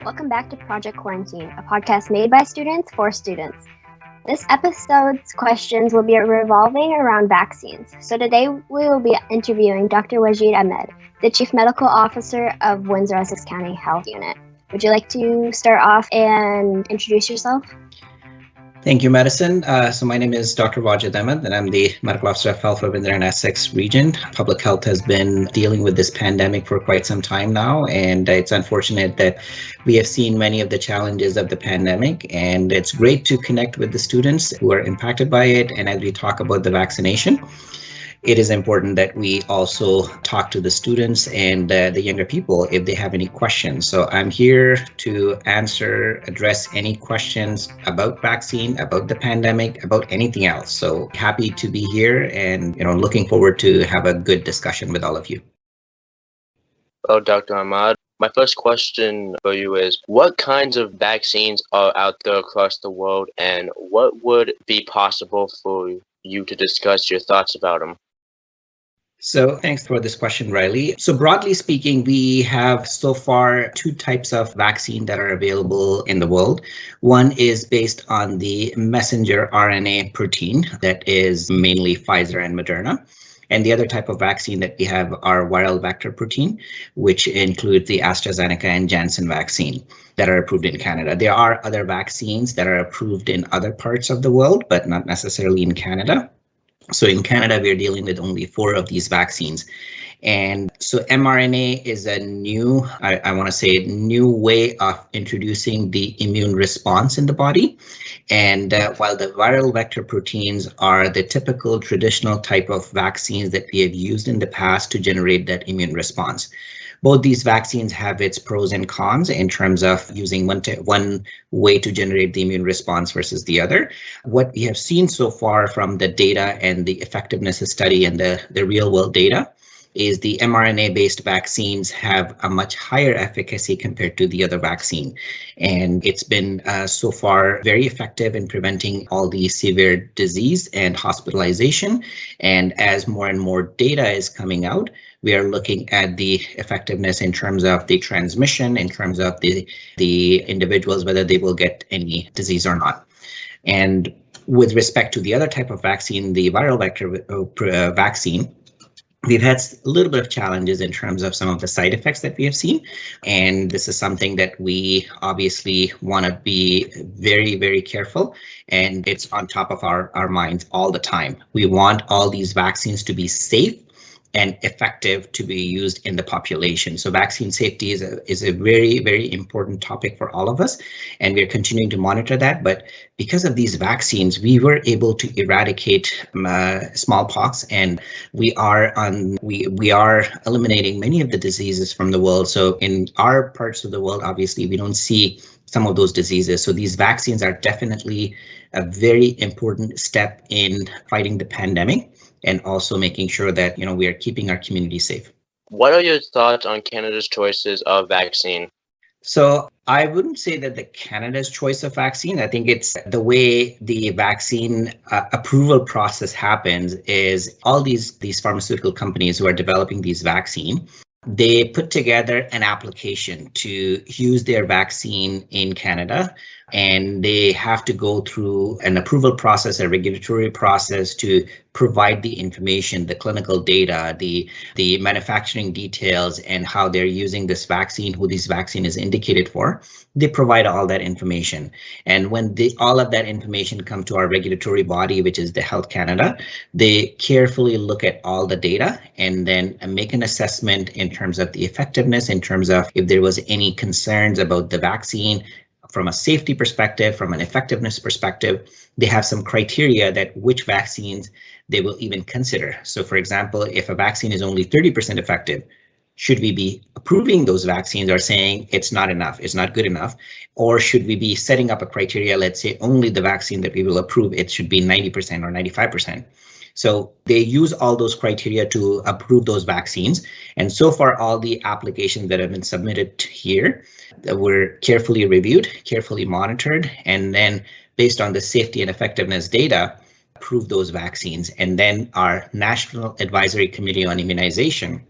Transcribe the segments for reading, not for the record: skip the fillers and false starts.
Welcome back to Project Quarantine, a podcast made by students for students. This episode's questions will be revolving around vaccines. So today we will be interviewing Dr. Wajid Ahmed, the Chief Medical Officer of Windsor, Essex County Health Unit. Would you like to start off and introduce yourself? Thank you, Madison. So my name is Dr. Wajid Ahmed, and I'm the Medical Officer of Health for Windsor and Essex region. Public health has been dealing with this pandemic for quite some time now, and it's unfortunate that we have seen many of the challenges of the pandemic, and it's great to connect with the students who are impacted by it. And as we talk about the vaccination, it is important that we also talk to the students and the younger people if they have any questions. So I'm here to address any questions about vaccine, about the pandemic, about anything else. So happy to be here and looking forward to have a good discussion with all of you. Hello, Dr. Ahmad. My first question for you is, what kinds of vaccines are out there across the world, and what would be possible for you to discuss your thoughts about them? So thanks for this question, Riley. So broadly speaking, we have so far two types of vaccine that are available in the world. One is based on the messenger RNA protein that is mainly Pfizer and Moderna. And the other type of vaccine that we have are viral vector protein, which include the AstraZeneca and Janssen vaccine that are approved in Canada. There are other vaccines that are approved in other parts of the world, but not necessarily in Canada. So in Canada, we're dealing with only 4 of these vaccines. And so mRNA is a new, I want to say, new way of introducing the immune response in the body. And while the viral vector proteins are the typical traditional type of vaccines that we have used in the past to generate that immune response. Both these vaccines have its pros and cons in terms of using one way to generate the immune response versus the other. What we have seen so far from the data and the effectiveness study and the real world data is the mRNA-based vaccines have a much higher efficacy compared to the other vaccine. And it's been so far very effective in preventing all the severe disease and hospitalization. And as more and more data is coming out, we are looking at the effectiveness in terms of the transmission, in terms of the individuals, whether they will get any disease or not. And with respect to the other type of vaccine, the viral vector vaccine, we've had a little bit of challenges in terms of some of the side effects that we have seen. And this is something that we obviously want to be very, very careful. And it's on top of our minds all the time. We want all these vaccines to be safe and effective to be used in the population. So vaccine safety is a very, very important topic for all of us, and we're continuing to monitor that. But because of these vaccines, we were able to eradicate smallpox, and we are eliminating many of the diseases from the world. So in our parts of the world, obviously, we don't see some of those diseases. So these vaccines are definitely a very important step in fighting the pandemic, and also making sure that we are keeping our community safe. What are your thoughts on Canada's choices of vaccine? So I wouldn't say that the Canada's choice of vaccine. I think it's the way the vaccine approval process happens is all these pharmaceutical companies who are developing these vaccines, they put together an application to use their vaccine in Canada, and they have to go through an approval process, a regulatory process to provide the information, the clinical data, the manufacturing details, and how they're using this vaccine, who this vaccine is indicated for. They provide all that information. And when all of that information come to our regulatory body, which is the Health Canada, they carefully look at all the data and then make an assessment in terms of the effectiveness, in terms of if there was any concerns about the vaccine, from a safety perspective, from an effectiveness perspective. They have some criteria that which vaccines they will even consider. So for example, if a vaccine is only 30% effective, should we be approving those vaccines or saying it's not enough, it's not good enough? Or should we be setting up a criteria, let's say only the vaccine that we will approve, it should be 90% or 95%. So they use all those criteria to approve those vaccines. And so far, all the applications that have been submitted here were carefully reviewed, carefully monitored, and then based on the safety and effectiveness data, approve those vaccines. And then our National Advisory Committee on Immunization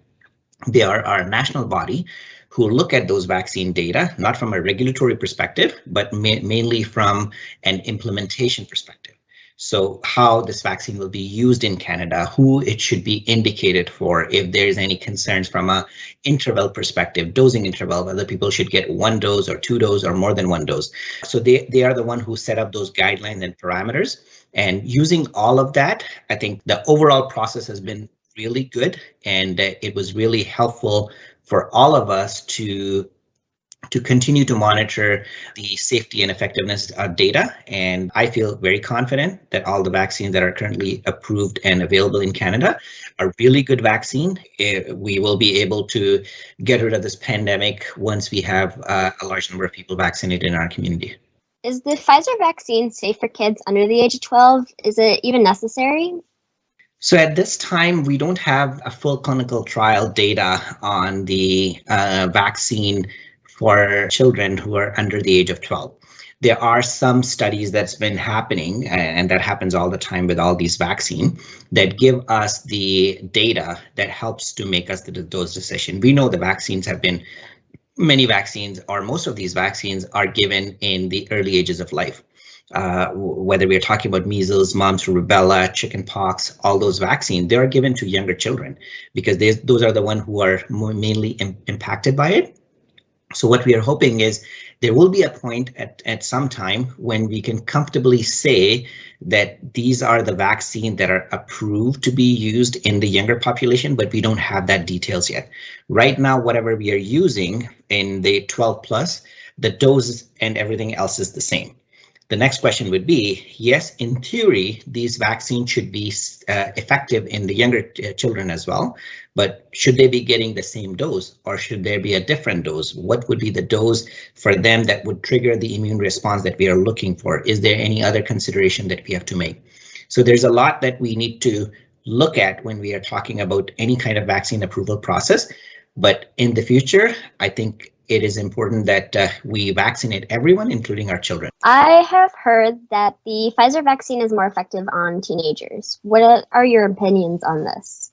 They are our national body who look at those vaccine data, not from a regulatory perspective, but mainly from an implementation perspective. So how this vaccine will be used in Canada, who it should be indicated for, if there's any concerns from a interval perspective, dosing interval, whether people should get 1 dose or 2 doses or more than 1 dose. So they are the one who set up those guidelines and parameters. And using all of that, I think the overall process has been really good, and it was really helpful for all of us to continue to monitor the safety and effectiveness of data. And I feel very confident that all the vaccines that are currently approved and available in Canada are really good vaccine. We will be able to get rid of this pandemic once we have a large number of people vaccinated in our community. Is the Pfizer vaccine safe for kids under the age of 12? Is it even necessary? So at this time, we don't have a full clinical trial data on the vaccine for children who are under the age of 12. There are some studies that's been happening, and that happens all the time with all these vaccines, that give us the data that helps to make us those decisions. We know the vaccines have been, many vaccines or most of these vaccines are given in the early ages of life. Whether we're talking about measles, mumps, rubella, chickenpox, all those vaccines, they are given to younger children because those are the ones who are more mainly impacted by it. So what we are hoping is there will be a point at some time when we can comfortably say that these are the vaccines that are approved to be used in the younger population, but we don't have that details yet. Right now, whatever we are using in the 12 plus, the doses and everything else is the same. The next question would be, yes, in theory, these vaccines should be effective in the younger children as well, but should they be getting the same dose or should there be a different dose? What would be the dose for them that would trigger the immune response that we are looking for? Is there any other consideration that we have to make? So there's a lot that we need to look at when we are talking about any kind of vaccine approval process. But in the future, I think it is important that we vaccinate everyone, including our children. I have heard that the Pfizer vaccine is more effective on teenagers. What are your opinions on this?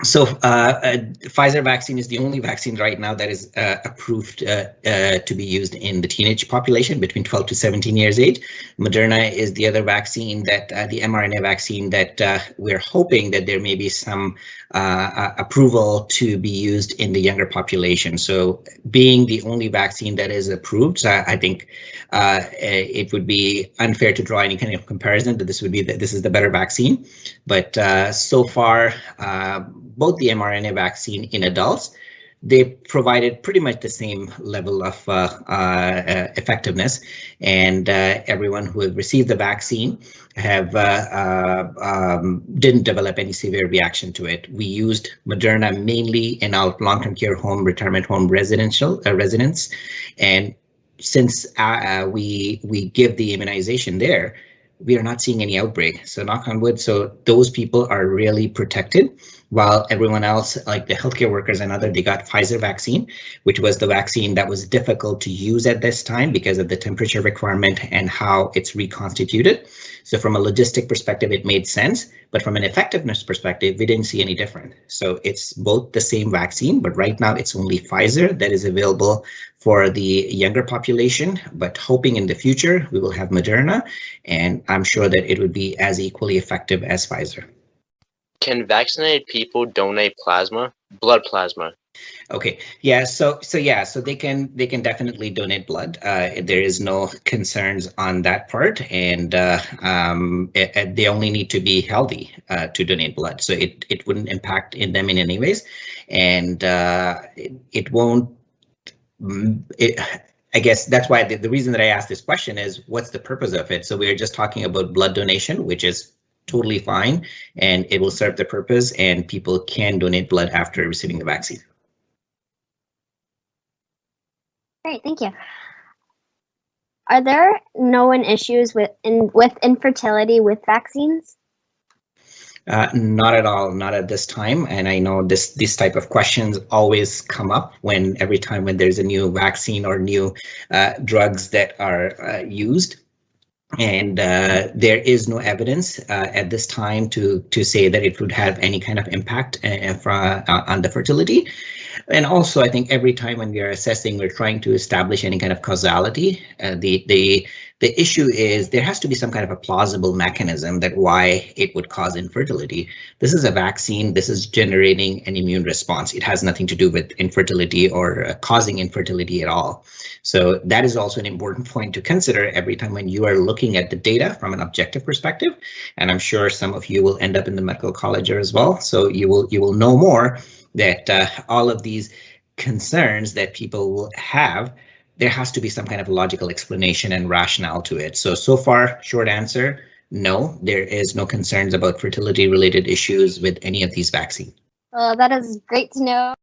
So Pfizer vaccine is the only vaccine right now that is approved to be used in the teenage population between 12 to 17 years age. Moderna is the other vaccine that the mRNA vaccine that we're hoping that there may be some approval to be used in the younger population. So being the only vaccine that is approved, I think it would be unfair to draw any kind of comparison that this is the better vaccine. But so far, both the mRNA vaccine in adults, they provided pretty much the same level of effectiveness, and everyone who has received the vaccine have didn't develop any severe reaction to it. We used Moderna mainly in our long-term care home, retirement home residents, and since we give the immunization there, we are not seeing any outbreak. So knock on wood. So those people are really protected, while everyone else, like the healthcare workers and other, they got Pfizer vaccine, which was the vaccine that was difficult to use at this time because of the temperature requirement and how it's reconstituted. So from a logistic perspective, it made sense, but from an effectiveness perspective, we didn't see any different. So it's both the same vaccine, but right now it's only Pfizer that is available for the younger population, but hoping in the future we will have Moderna, and I'm sure that it would be as equally effective as Pfizer. Can vaccinated people donate plasma, blood plasma? Okay, yeah, so they can definitely donate blood. There is no concerns on that part, and they only need to be healthy to donate blood. So it wouldn't impact them in any ways, and it won't. I guess that's why the reason that I asked this question is, what's the purpose of it? So we're just talking about blood donation, which is totally fine, and it will serve the purpose, and people can donate blood after receiving the vaccine. Great, thank you. Are there known issues with infertility with vaccines? Not at all, not at this time. And I know these type of questions always come up every time when there's a new vaccine or new drugs that are used. And there is no evidence at this time to say that it would have any kind of impact on the fertility. And also, I think every time when we are assessing, we're trying to establish any kind of causality. The issue is there has to be some kind of a plausible mechanism that why it would cause infertility. This is a vaccine. This is generating an immune response. It has nothing to do with infertility or causing infertility at all. So that is also an important point to consider every time when you are looking at the data from an objective perspective. And I'm sure some of you will end up in the medical college as well. So you will know more that all of these concerns that people will have, there has to be some kind of logical explanation and rationale to it. So far, short answer, no, there is no concerns about fertility related issues with any of these vaccines. That is great to know.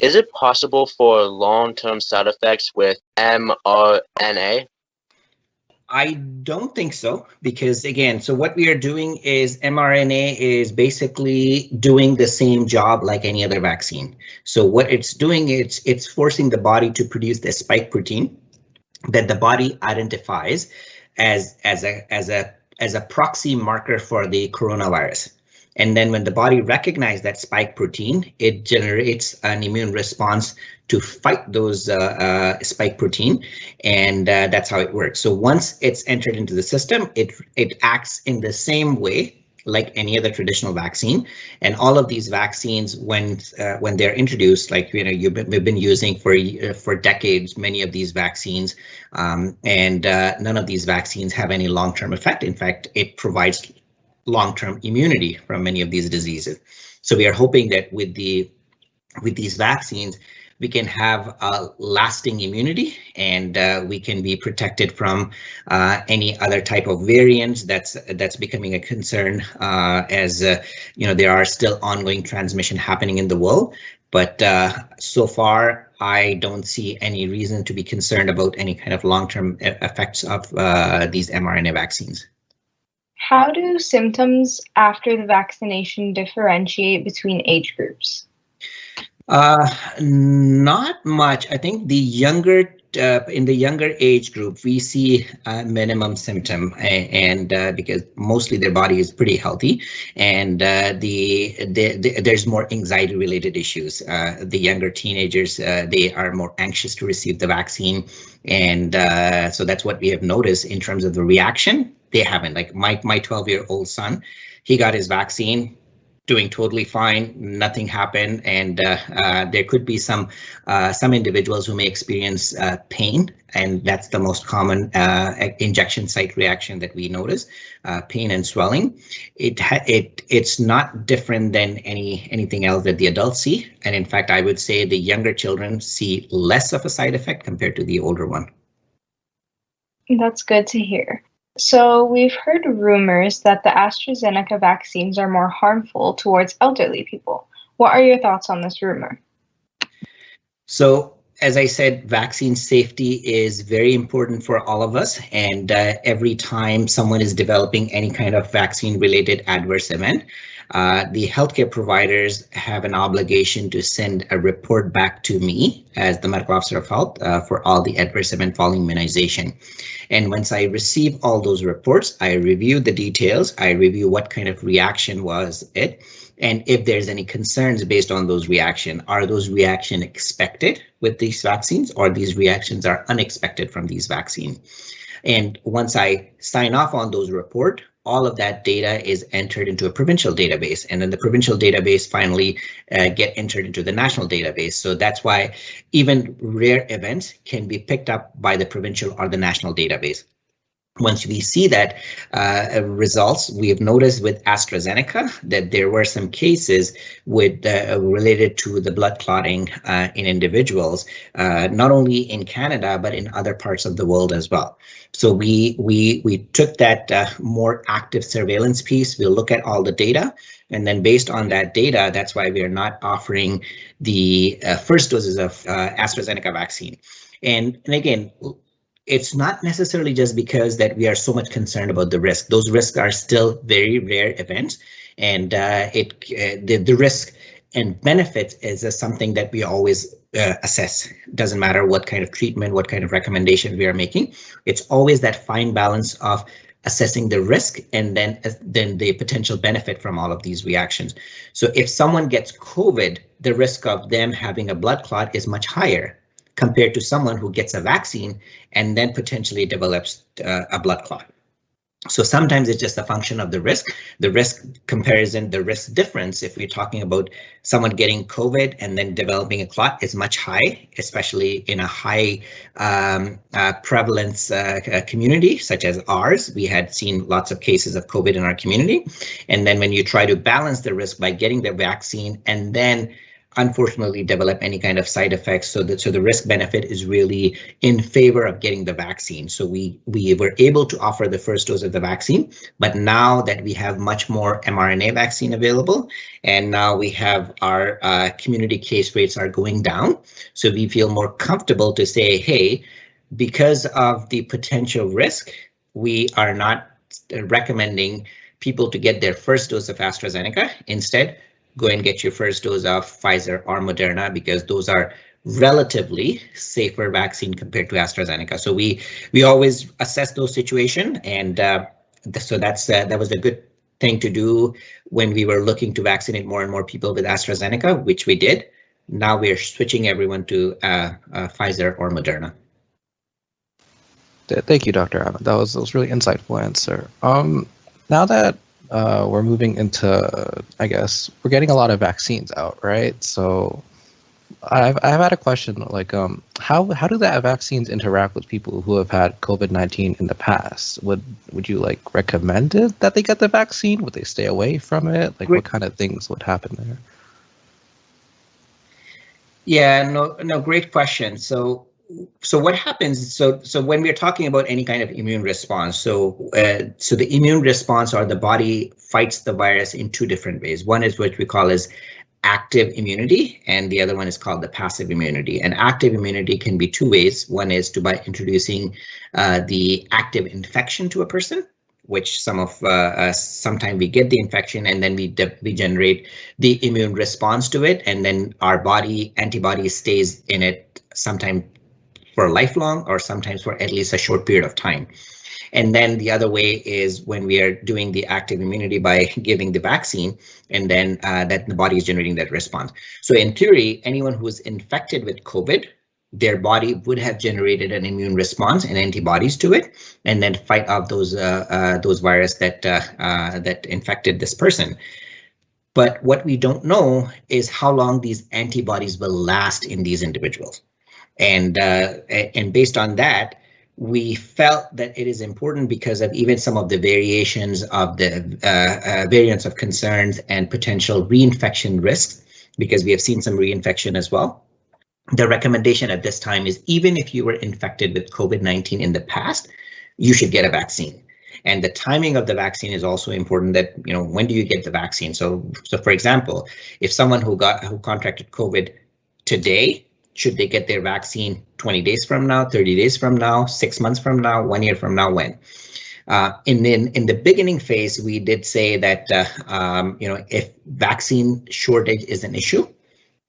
Is it possible for long-term side effects with mRNA? I don't think so, because again, so what we are doing is mRNA is basically doing the same job like any other vaccine. So what it's doing, it's forcing the body to produce the spike protein that the body identifies as a proxy marker for the coronavirus. And then when the body recognizes that spike protein, it generates an immune response to fight those spike protein, and that's how it works. So once it's entered into the system, it acts in the same way like any other traditional vaccine. And all of these vaccines, when they're introduced, like we've been using for decades, many of these vaccines, and none of these vaccines have any long-term effect. In fact, it provides long-term immunity from many of these diseases. So we are hoping that with these vaccines, we can have a lasting immunity, and we can be protected from any other type of variants that's becoming a concern as there are still ongoing transmission happening in the world. But so far, I don't see any reason to be concerned about any kind of long-term effects of these mRNA vaccines. How do symptoms after the vaccination differentiate between age groups? Not much. I think in the younger age group, we see a minimum symptom, and because mostly their body is pretty healthy, and there's more anxiety related issues. The younger teenagers, they are more anxious to receive the vaccine, and so that's what we have noticed in terms of the reaction. They haven't, like my 12-year-old son, he got his vaccine, doing totally fine, nothing happened, and there could be some individuals who may experience pain, and that's the most common injection site reaction that we notice, pain and swelling. It's not different than anything else that the adults see, and in fact, I would say the younger children see less of a side effect compared to the older one. That's good to hear. So we've heard rumors that the AstraZeneca vaccines are more harmful towards elderly people. What are your thoughts on this rumor? So, as I said, vaccine safety is very important for all of us. And every time someone is developing any kind of vaccine-related adverse event, the healthcare providers have an obligation to send a report back to me as the medical officer of health for all the adverse event following immunization. And once I receive all those reports, I review the details, I review what kind of reaction was it, and if there's any concerns based on those reactions. Are those reactions expected with these vaccines, or these reactions are unexpected from these vaccines? And once I sign off on those reports, all of that data is entered into a provincial database, and then the provincial database finally get entered into the national database. So that's why even rare events can be picked up by the provincial or the national database. Once we see that results, we have noticed with AstraZeneca that there were some cases with related to the blood clotting in individuals, not only in Canada, but in other parts of the world as well. So we took that more active surveillance piece. We'll look at all the data, and then based on that data, that's why we are not offering the first doses of AstraZeneca vaccine. And again, it's not necessarily just because that we are so much concerned about the risk. Those risks are still very rare events, and the risk and benefits is something that we always assess. Doesn't matter what kind of treatment, what kind of recommendation we are making. It's always that fine balance of assessing the risk and then the potential benefit from all of these reactions. So if someone gets COVID, the risk of them having a blood clot is much higher compared to someone who gets a vaccine and then potentially develops a blood clot. So sometimes it's just a function of the risk comparison, the risk difference. If we're talking about someone getting COVID and then developing a clot is much high, especially in a high prevalence community such as ours. We had seen lots of cases of COVID in our community. And then when you try to balance the risk by getting the vaccine and then unfortunately develop any kind of side effects, so the risk benefit is really in favor of getting the vaccine. So we were able to offer the first dose of the vaccine, but now that we have much more mRNA vaccine available, and now we have our community case rates are going down, so we feel more comfortable to say, hey, because of the potential risk, we are not recommending people to get their first dose of AstraZeneca. Instead, go and get your first dose of Pfizer or Moderna, because those are relatively safer vaccine compared to AstraZeneca. So we always assess those situations, and so that was a good thing to do when we were looking to vaccinate more and more people with AstraZeneca, which we did. Now we're switching everyone to Pfizer or Moderna. Thank you, Dr. Ahmed. That was a really insightful answer. Now that we're moving into, I guess, we're getting a lot of vaccines out, right? So I've had a question, like, how do the vaccines interact with people who have had COVID-19 in the past? Would you like recommend it that they get the vaccine? Would they stay away from it? Like, what kind of things would happen there? Yeah, no, great question. So what happens? So when we're talking about any kind of immune response, so the immune response, or the body fights the virus in two different ways. One is what we call as active immunity, and the other one is called the passive immunity. And active immunity can be two ways. One is by introducing the active infection to a person, which sometimes we get the infection and then we generate the immune response to it, and then our body antibody stays in it sometime for lifelong, or sometimes for at least a short period of time. And then the other way is when we are doing the active immunity by giving the vaccine, and then that the body is generating that response. So in theory, anyone who is infected with COVID, their body would have generated an immune response and antibodies to it, and then fight off those virus that infected this person. But what we don't know is how long these antibodies will last in these individuals. And based on that, we felt that it is important, because of even some of the variations of the variants of concerns and potential reinfection risks, because we have seen some reinfection as well. The recommendation at this time is, even if you were infected with COVID-19 in the past, you should get a vaccine. And the timing of the vaccine is also important, that, when do you get the vaccine? So for example, if someone who contracted COVID today, should they get their vaccine 20 days from now, 30 days from now, 6 months from now, 1 year from now, when? In the beginning phase, we did say that, if vaccine shortage is an issue,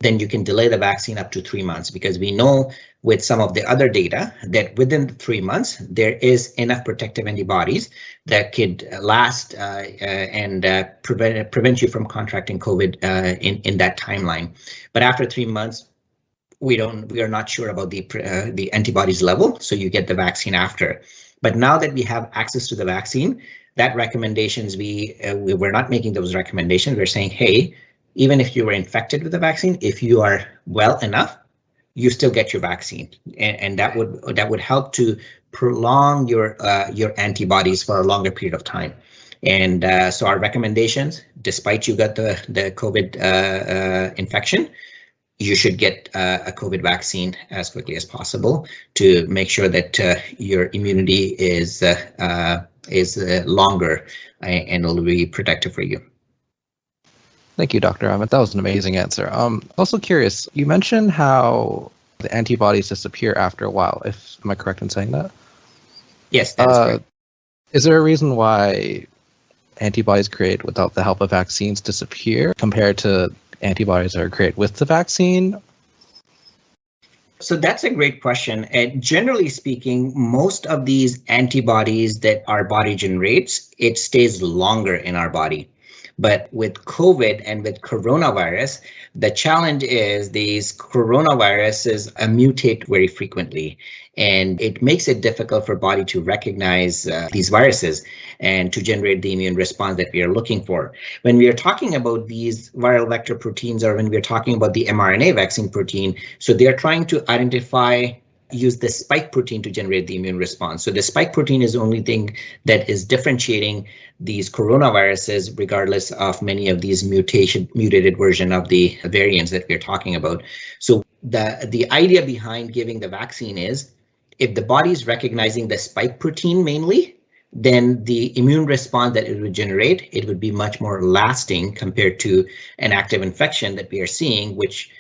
then you can delay the vaccine up to 3 months, because we know with some of the other data that within 3 months, there is enough protective antibodies that could last and prevent you from contracting COVID in that timeline. But after 3 months, we are not sure about the antibodies level, so you get the vaccine after. But now that we have access to the vaccine, that recommendations, we're not making those recommendations. We're saying, hey, even if you were infected with the vaccine, if you are well enough, you still get your vaccine, and that would help to prolong your antibodies for a longer period of time. And so our recommendations, despite you got the COVID infection, you should get a COVID vaccine as quickly as possible to make sure that your immunity is longer and will be protective for you. Thank you, Dr. Ahmed. That was an amazing answer. Also curious, you mentioned how the antibodies disappear after a while. Am I correct in saying that? Yes, that is correct. Is there a reason why antibodies created without the help of vaccines disappear compared to antibodies that are created with the vaccine? So that's a great question. And generally speaking, most of these antibodies that our body generates, it stays longer in our body. But with COVID and with coronavirus, the challenge is these coronaviruses mutate very frequently, and it makes it difficult for body to recognize these viruses and to generate the immune response that we are looking for. When we are talking about these viral vector proteins, or when we are talking about the mRNA vaccine protein, so they are trying to use the spike protein to generate the immune response. So the spike protein is the only thing that is differentiating these coronaviruses, regardless of many of these mutated version of the variants that we're talking about. So the idea behind giving the vaccine is, if the body is recognizing the spike protein mainly, then the immune response that it would generate, it would be much more lasting compared to an active infection that we are seeing, which,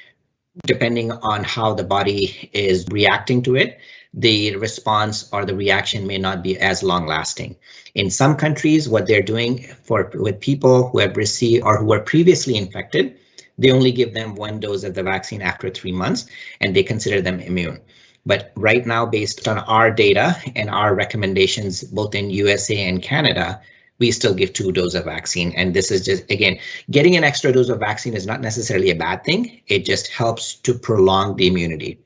depending on how the body is reacting to it, the response or the reaction may not be as long lasting. In some countries, what they're doing with people who have received or who were previously infected, they only give them 1 dose of the vaccine after 3 months, and they consider them immune. But right now, based on our data and our recommendations, both in USA and Canada, we still give 2 doses of vaccine. And this is just, again, getting an extra dose of vaccine is not necessarily a bad thing. It just helps to prolong the immunity.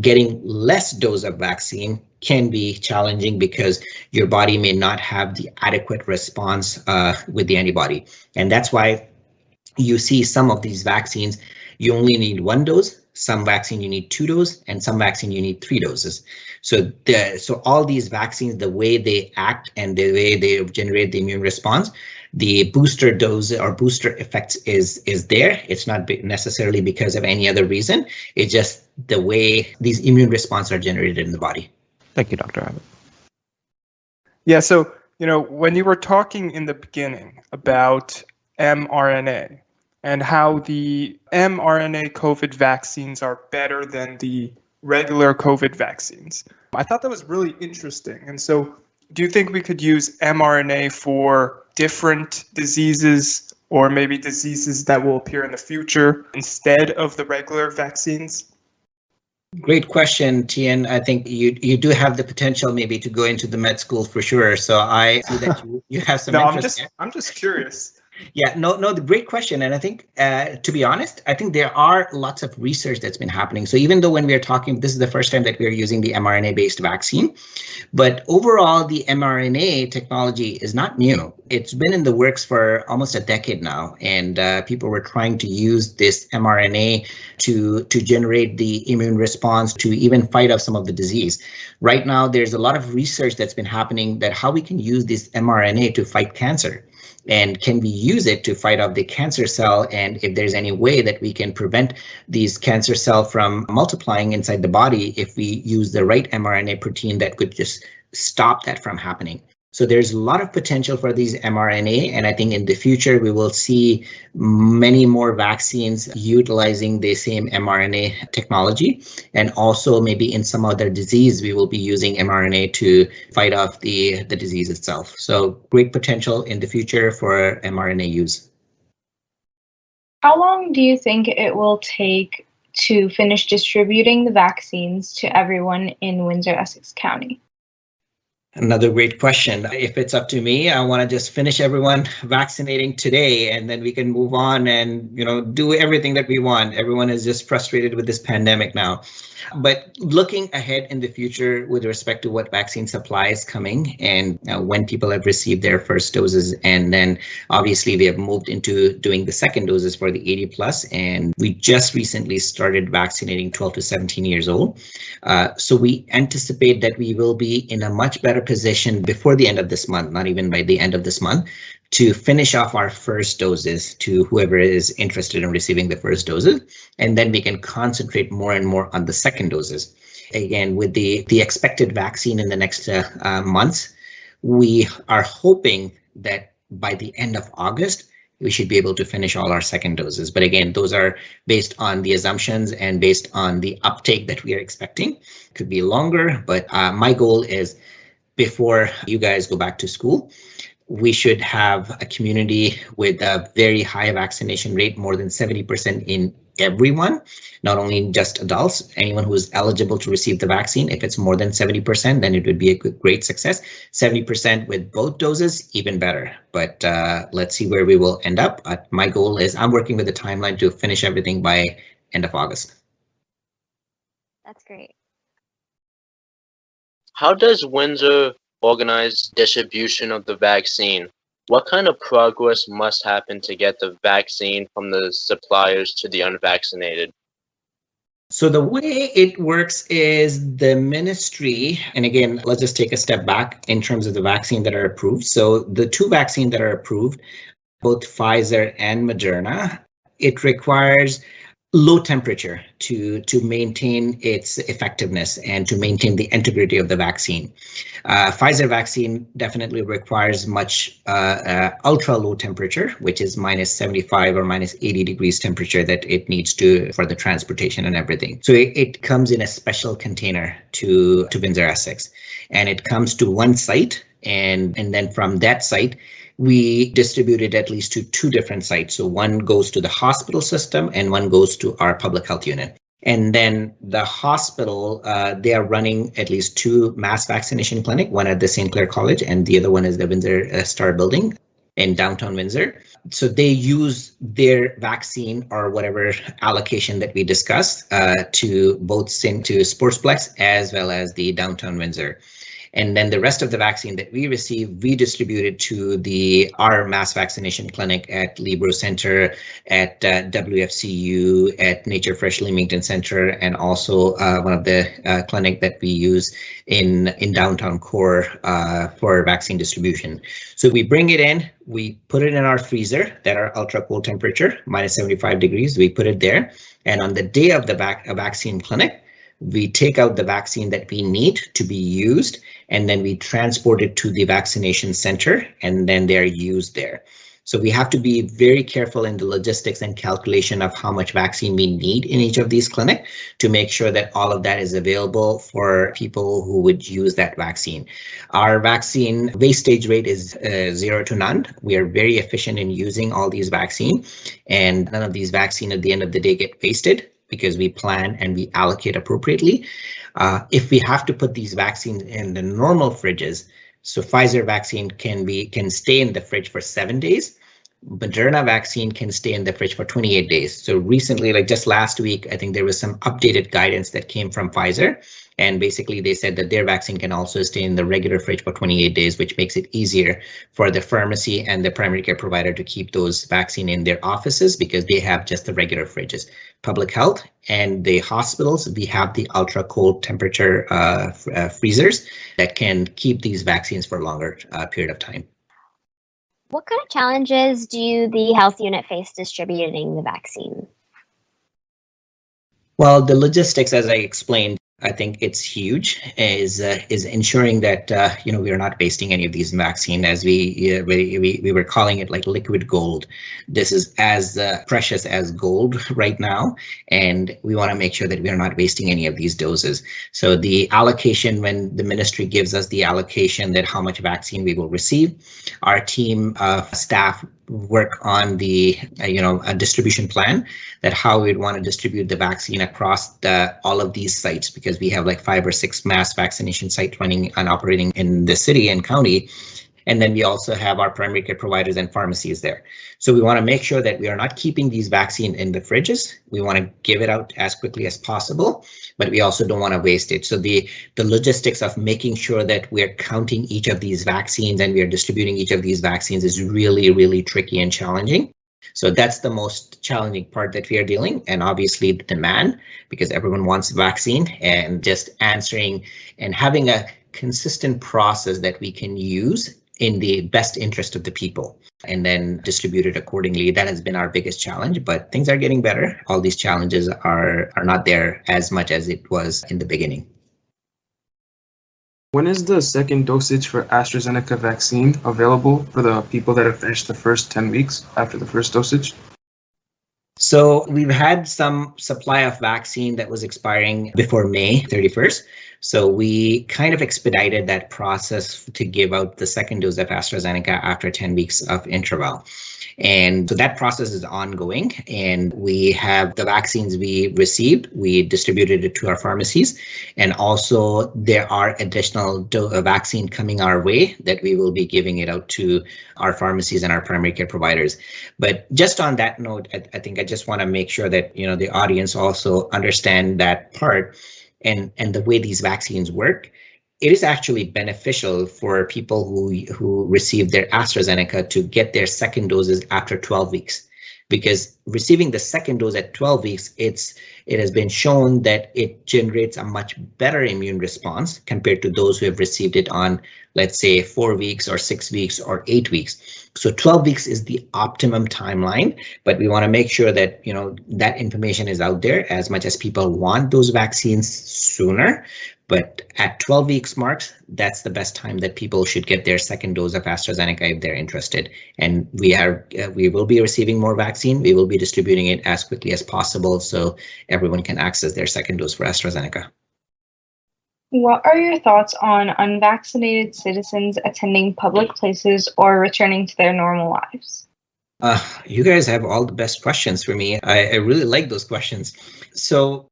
Getting less dose of vaccine can be challenging because your body may not have the adequate response with the antibody. And that's why you see some of these vaccines, you only need 1 dose. Some vaccine you need 2 doses, and some vaccine you need 3 doses. So all these vaccines, the way they act and the way they generate the immune response, the booster dose or booster effects is there. It's not necessarily because of any other reason. It's just the way these immune responses are generated in the body. Thank you, Dr. Ahmed. Yeah, so, when you were talking in the beginning about mRNA, and how the mRNA COVID vaccines are better than the regular COVID vaccines, I thought that was really interesting. And so, do you think we could use mRNA for different diseases, or maybe diseases that will appear in the future, instead of the regular vaccines? Great question, Tian. I think you do have the potential maybe to go into the med school for sure. So I see that you have some interest. I'm just curious. Yeah, no, the great question. And I think, to be honest, I think there are lots of research that's been happening. So even though when we are talking, this is the first time that we are using the mRNA-based vaccine, but overall, the mRNA technology is not new. It's been in the works for almost a decade now, and people were trying to use this mRNA to generate the immune response to even fight off some of the disease. Right now, there's a lot of research that's been happening that how we can use this mRNA to fight cancer. And can we use it to fight off the cancer cell? And if there's any way that we can prevent these cancer cells from multiplying inside the body, if we use the right mRNA protein that could just stop that from happening. So there's a lot of potential for these mRNA, and I think in the future we will see many more vaccines utilizing the same mRNA technology, and also maybe in some other disease we will be using mRNA to fight off the disease itself. So great potential in the future for mRNA use. How long do you think it will take to finish distributing the vaccines to everyone in Windsor, Essex County? Another great question. If it's up to me, I want to just finish everyone vaccinating today, and then we can move on and, do everything that we want. Everyone is just frustrated with this pandemic now. But looking ahead in the future with respect to what vaccine supply is coming and when people have received their first doses, and then obviously we have moved into doing the second doses for the 80 plus, and we just recently started vaccinating 12 to 17 years old. So we anticipate that we will be in a much better position before the end of this month, not even by the end of this month, to finish off our first doses to whoever is interested in receiving the first doses, and then we can concentrate more and more on the second doses. Again, with the expected vaccine in the next months, we are hoping that by the end of August, we should be able to finish all our second doses. But again, those are based on the assumptions and based on the uptake that we are expecting. Could be longer, but my goal is before you guys go back to school, we should have a community with a very high vaccination rate, more than 70% in everyone, not only just adults, anyone who is eligible to receive the vaccine. If it's more than 70%, then it would be a great success. 70% with both doses, even better. But let's see where we will end up. My goal is I'm working with a timeline to finish everything by end of August. That's great. How does Windsor organize distribution of the vaccine? What kind of progress must happen to get the vaccine from the suppliers to the unvaccinated? So the way it works is the ministry, and again, let's just take a step back in terms of the vaccine that are approved. So the two vaccines that are approved, both Pfizer and Moderna, it requires low temperature to maintain its effectiveness and to maintain the integrity of the vaccine. Pfizer vaccine definitely requires much ultra low temperature, which is minus 75 or minus 80 degrees temperature that it needs to for the transportation and everything. So it comes in a special container to Windsor, Essex, and it comes to one site, and then from that site, we distribute it at least to two different sites. So one goes to the hospital system and one goes to our public health unit. And then the hospital, they are running at least two mass vaccination clinic, one at the St. Clair College and the other one is the Windsor Star Building in downtown Windsor. So they use their vaccine or whatever allocation that we discussed to both send to Sportsplex as well as the downtown Windsor. And then the rest of the vaccine that we receive, we distributed to our mass vaccination clinic at Libro Center, at WFCU, at Nature Fresh Leamington Center, and also one of the clinic that we use in downtown core for vaccine distribution. So we bring it in, we put it in our freezer that are ultra cold temperature, minus 75 degrees. We put it there, and on the day of the vaccine clinic, we take out the vaccine that we need to be used, and then we transport it to the vaccination center, and then they're used there. So we have to be very careful in the logistics and calculation of how much vaccine we need in each of these clinics to make sure that all of that is available for people who would use that vaccine. Our vaccine wastage rate is 0 to none. We are very efficient in using all these vaccines, and none of these vaccines at the end of the day get wasted, because we plan and we allocate appropriately. If we have to put these vaccines in the normal fridges, so Pfizer vaccine can stay in the fridge for 7 days. Moderna vaccine can stay in the fridge for 28 days. So recently, like just last week, I think there was some updated guidance that came from Pfizer. And basically they said that their vaccine can also stay in the regular fridge for 28 days, which makes it easier for the pharmacy and the primary care provider to keep those vaccine in their offices because they have just the regular fridges. Public health and the hospitals, we have the ultra cold temperature freezers that can keep these vaccines for a longer period of time. What kind of challenges do the health unit face distributing the vaccine? Well, the logistics, as I explained, I think it's huge, is ensuring that we are not wasting any of these vaccine, as we were calling it like liquid gold. This is as precious as gold right now, and we want to make sure that we are not wasting any of these doses. So the allocation, when the ministry gives us the allocation that how much vaccine we will receive, our team of staff work on the a distribution plan that how we'd want to distribute the vaccine across all of these sites, because we have like 5 or 6 mass vaccination sites running and operating in the city and county. And then we also have our primary care providers and pharmacies there. So we want to make sure that we are not keeping these vaccine in the fridges. We want to give it out as quickly as possible, but we also don't want to waste it. So the logistics of making sure that we're counting each of these vaccines and we are distributing each of these vaccines is really, really tricky and challenging. So that's the most challenging part that we are dealing, and obviously the demand, because everyone wants a vaccine, and just answering and having a consistent process that we can use in the best interest of the people and then distribute it accordingly. That has been our biggest challenge, but things are getting better. All these challenges are not there as much as it was in the beginning. When is the second dosage for AstraZeneca vaccine available for the people that have finished the first 10 weeks after the first dosage? So we've had some supply of vaccine that was expiring before May 31st. So we kind of expedited that process to give out the second dose of AstraZeneca after 10 weeks of interval. And so that process is ongoing, and we have the vaccines we received, we distributed it to our pharmacies, and also there are additional vaccine coming our way that we will be giving it out to our pharmacies and our primary care providers. But just on that note, I think I just want to make sure that the audience also understand that part and the way these vaccines work. It is actually beneficial for people who receive their AstraZeneca to get their second doses after 12 weeks, because receiving the second dose at 12 weeks, it has been shown that it generates a much better immune response compared to those who have received it on, let's say, 4 weeks or 6 weeks or 8 weeks. So 12 weeks is the optimum timeline, but we want to make sure that that information is out there as much as people want those vaccines sooner. But at 12 weeks marks, that's the best time that people should get their second dose of AstraZeneca if they're interested. And we will be receiving more vaccine. We will be distributing it as quickly as possible so everyone can access their second dose for AstraZeneca. What are your thoughts on unvaccinated citizens attending public places or returning to their normal lives? You guys have all the best questions for me. I really like those questions. So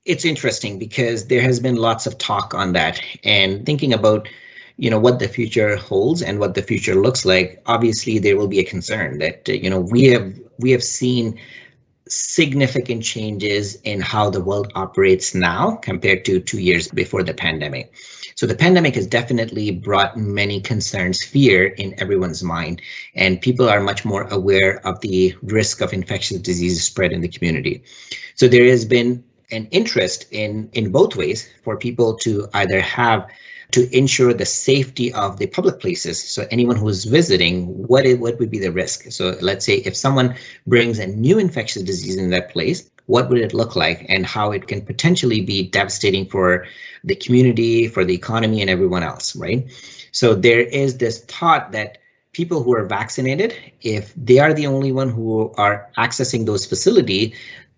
it's interesting because there has been lots of talk on that, and thinking about what the future holds and what the future looks like. Obviously, there will be a concern that we have seen significant changes in how the world operates now compared to 2 years before the pandemic. So the pandemic has definitely brought many concerns, fear in everyone's mind, and people are much more aware of the risk of infectious disease spread in the community. So there has been an interest in both ways for people to either have to ensure the safety of the public places. So anyone who is visiting, what would be the risk? So let's say if someone brings a new infectious disease in that place, what would it look like and how it can potentially be devastating for the community, for the economy, and everyone else, right? So there is this thought that people who are vaccinated, if they are the only one who are accessing those facilities,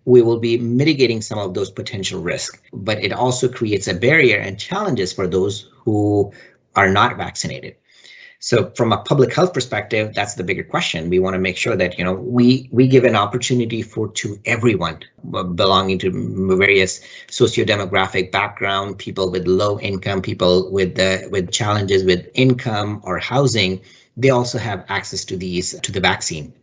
we will be mitigating some of those potential risks. But it also creates a barrier and challenges for those who are not vaccinated. So from a public health perspective, that's the bigger question. We want to make sure that we give an opportunity to everyone belonging to various socio-demographic background, people with low income, people with challenges with income or housing. They also have access to the vaccine.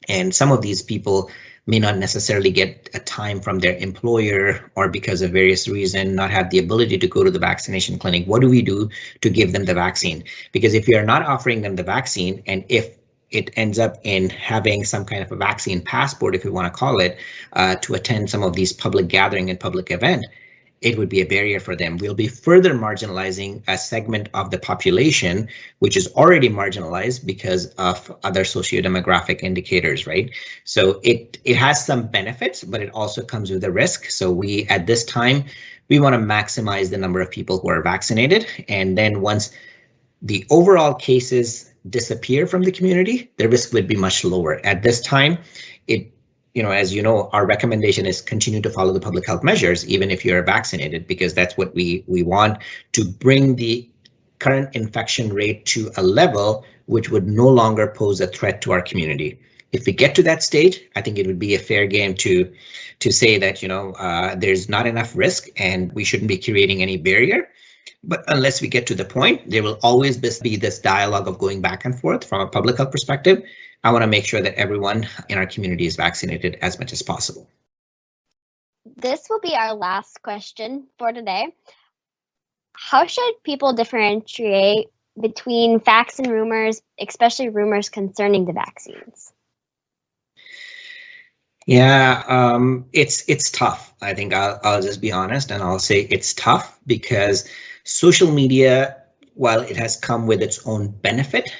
And some of these people may not necessarily get a time from their employer or because of various reasons not have the ability to go to the vaccination clinic. What do we do to give them the vaccine? Because if we are not offering them the vaccine, and if it ends up in having some kind of a vaccine passport, if we want to call it, to attend some of these public gathering and public event, it would be a barrier for them. We'll be further marginalizing a segment of the population, which is already marginalized because of other socio-demographic indicators, right? So it has some benefits, but it also comes with a risk. So at this time, we want to maximize the number of people who are vaccinated. And then once the overall cases disappear from the community, the risk would be much lower. At this time, as you know, our recommendation is continue to follow the public health measures, even if you're vaccinated, because that's what we want to bring the current infection rate to a level which would no longer pose a threat to our community. If we get to that stage, I think it would be a fair game to say that, there's not enough risk and we shouldn't be creating any barrier. But unless we get to the point, there will always be this dialogue of going back and forth from a public health perspective. I want to make sure that everyone in our community is vaccinated as much as possible. This will be our last question for today. How should people differentiate between facts and rumors, especially rumors concerning the vaccines? Yeah, it's tough. I think I'll just be honest and I'll say it's tough because social media, while it has come with its own benefit,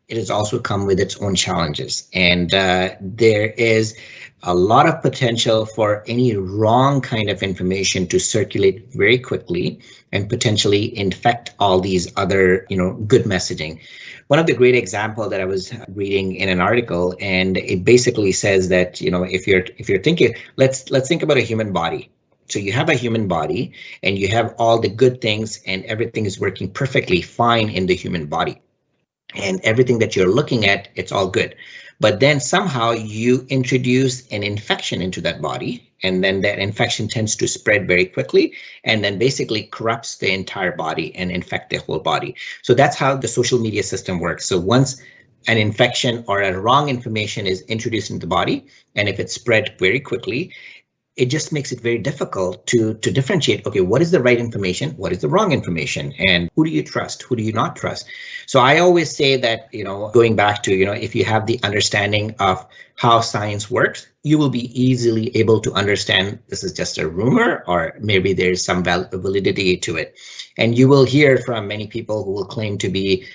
it has also come with its own challenges. And there is a lot of potential for any wrong kind of information to circulate very quickly and potentially infect all these other, good messaging. One of the great examples that I was reading in an article, and it basically says that, if you're thinking, let's think about a human body. So you have a human body and you have all the good things and everything is working perfectly fine in the human body. and everything that you're looking at, it's all good. But then somehow you introduce an infection into that body, and then that infection tends to spread very quickly and then basically corrupts the entire body and infect the whole body. So that's how the social media system works. So once an infection or a wrong information is introduced into the body, and if it's spread very quickly, it just makes it very difficult to differentiate, okay, what is the right information, what is the wrong information, and who do you trust, who do you not trust? So I always say that, going back to, if you have the understanding of how science works, you will be easily able to understand this is just a rumor, or maybe there's some validity to it. And you will hear from many people who will claim to be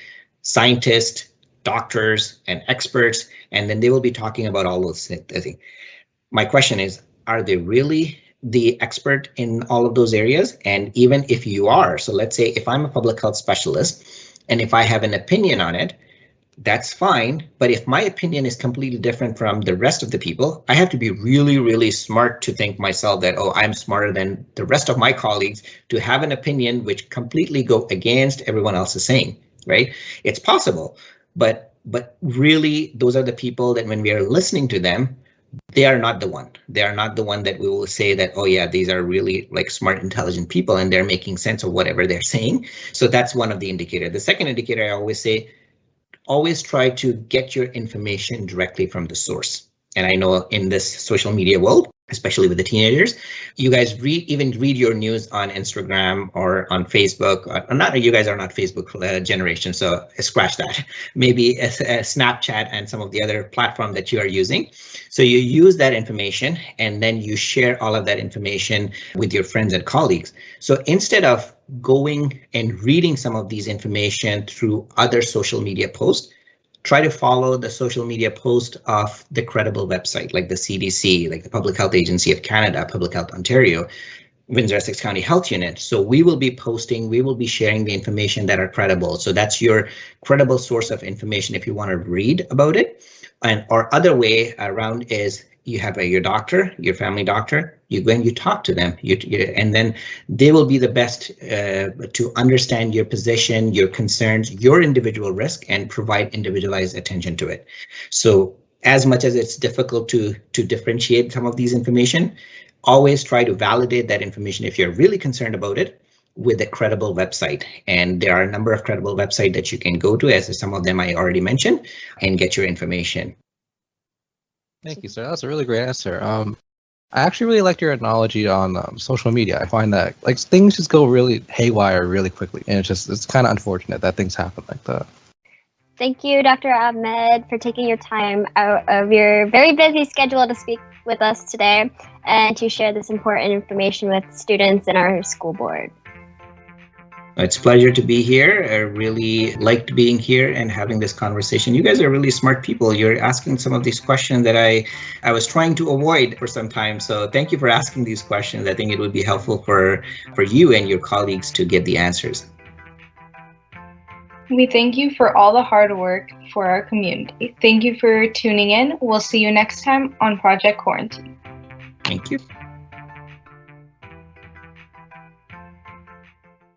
scientists, doctors, and experts, and then they will be talking about all those things. My question is, are they really the expert in all of those areas? And even if you are, so let's say if I'm a public health specialist and if I have an opinion on it, that's fine. But if my opinion is completely different from the rest of the people, I have to be really, really smart to think myself that, oh, I'm smarter than the rest of my colleagues to have an opinion which completely go against everyone else is saying, right? It's possible, but really those are the people that when we are listening to them, they are not the one. They are not the one that we will say that, oh yeah, these are really like smart, intelligent people and they're making sense of whatever they're saying. So that's one of the indicators. The second indicator I always say, always try to get your information directly from the source. And I know in this social media world, especially with the teenagers, you guys even read your news on Instagram or on Facebook. Or not, you guys are not Facebook generation, so scratch that. Maybe a Snapchat and some of the other platform that you are using. So you use that information and then you share all of that information with your friends and colleagues. So instead of going and reading some of these information through other social media posts, try to follow the social media post of the credible website, like the CDC, like the Public Health Agency of Canada, Public Health Ontario, Windsor Essex County Health Unit. So we will be posting, we will be sharing the information that are credible. So that's your credible source of information if you want to read about it. And our other way around is you have your doctor, your family doctor, you go and you talk to them, and then they will be the best to understand your position, your concerns, your individual risk, and provide individualized attention to it. So as much as it's difficult to differentiate some of these information, always try to validate that information if you're really concerned about it with a credible website. And there are a number of credible websites that you can go to, as some of them I already mentioned, and get your information. Thank you, sir. That's a really great answer. I actually really liked your analogy on social media. I find that like things just go really haywire really quickly, and it's kind of unfortunate that things happen like that. Thank you, Dr. Ahmed, for taking your time out of your very busy schedule to speak with us today and to share this important information with students in our school board. It's a pleasure to be here. I really liked being here and having this conversation. You guys are really smart people. You're asking some of these questions that I was trying to avoid for some time. So thank you for asking these questions. I think it would be helpful for you and your colleagues to get the answers. We thank you for all the hard work for our community. Thank you for tuning in. We'll see you next time on Project Quarantine. Thank you.